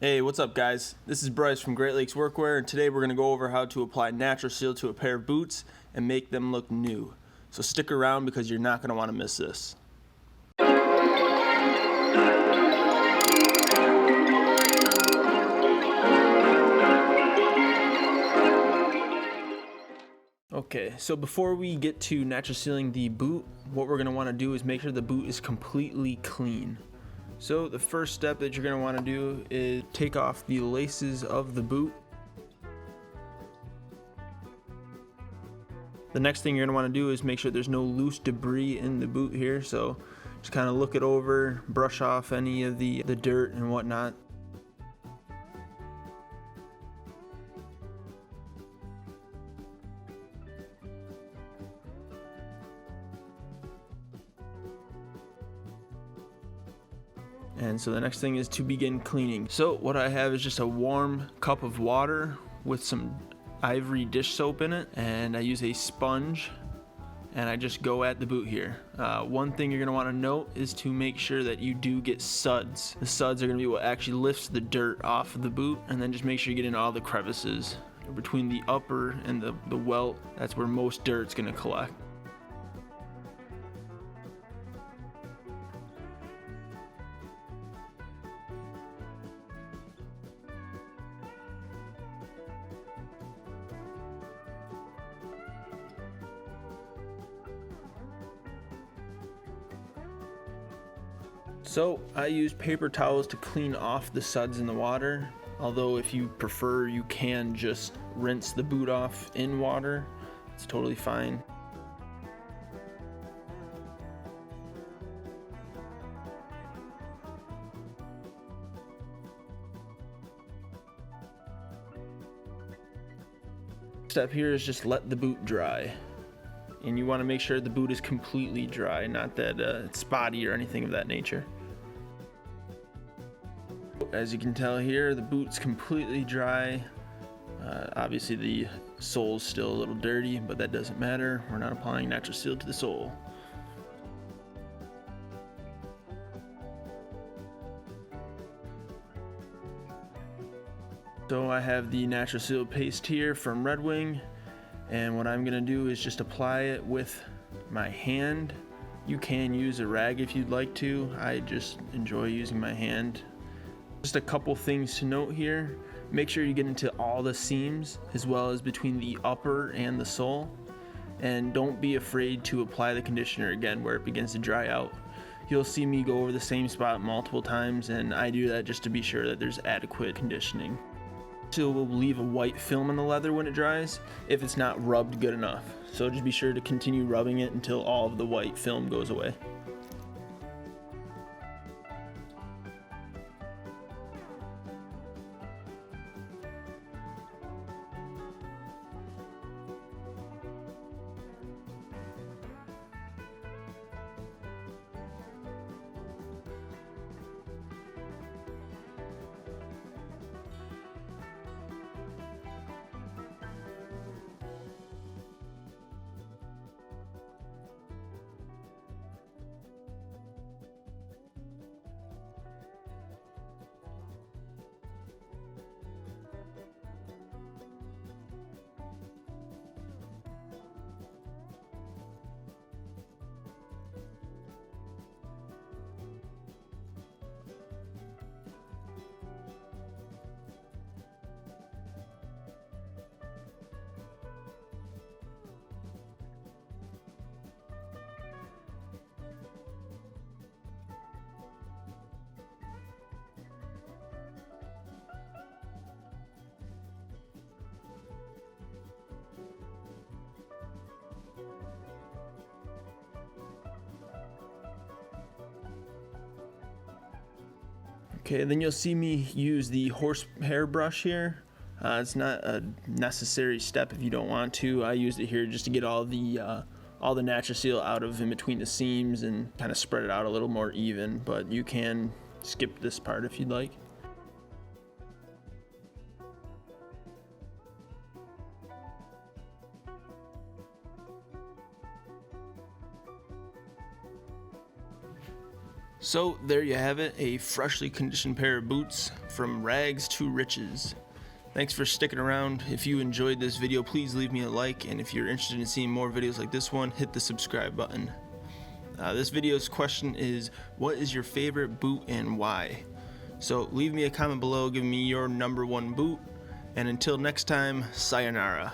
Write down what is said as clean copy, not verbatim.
Hey, what's up guys? This is Bryce from Great Lakes Workwear, and today we're going to go over how to apply Naturseal to a pair of boots and make them look new. So stick around because you're not going to want to miss this. Okay, so before we get to Natursealing the boot, what we're going to want to do is make sure the boot is completely clean. So the first step that you're going to want to do is take off the laces of the boot. The next thing you're going to want to do is make sure there's no loose debris in the boot here. So just kind of look it over, brush off any of the dirt and whatnot. And so the next thing is to begin cleaning. So what I have is just a warm cup of water with some ivory dish soap in it, and I use a sponge and I just go at the boot here. One thing you're going to want to note is to make sure that you do get suds. The suds are going to be what actually lifts the dirt off of the boot, and then just make sure you get in all the crevices between the upper and the welt. That's where most dirt's going to collect. So I use paper towels to clean off the suds in the water, although if you prefer you can just rinse the boot off in water. It's totally fine. Step here is just let the boot dry, and you want to make sure the boot is completely dry, not that it's spotty or anything of that nature. As you can tell here, the boot's completely dry. Obviously the sole's still a little dirty, but that doesn't matter. We're not applying Naturseal to the sole. So I have the Naturseal paste here from Red Wing, and what I'm gonna do is just apply it with my hand. You can use a rag if you'd like to. I just enjoy using my hand. Just a couple things to note here. Make sure you get into all the seams as well as between the upper and the sole, and don't be afraid to apply the conditioner again where it begins to dry out. You'll see me go over the same spot multiple times, and I do that just to be sure that there's adequate conditioning. Naturseal will leave a white film on the leather when it dries if it's not rubbed good enough, so just be sure to continue rubbing it until all of the white film goes away. Okay, then you'll see me use the horsehair brush here. It's not a necessary step if you don't want to. I used it here just to get all the Naturseal out of in between the seams and kind of spread it out a little more even, but you can skip this part if you'd like. So there you have it, a freshly conditioned pair of boots from rags to riches. Thanks for sticking around. If you enjoyed this video, please leave me a like, and if you're interested in seeing more videos like this one, hit the subscribe button. This video's question is, what is your favorite boot and why? So leave me a comment below giving me your #1 boot, and until next time, sayonara.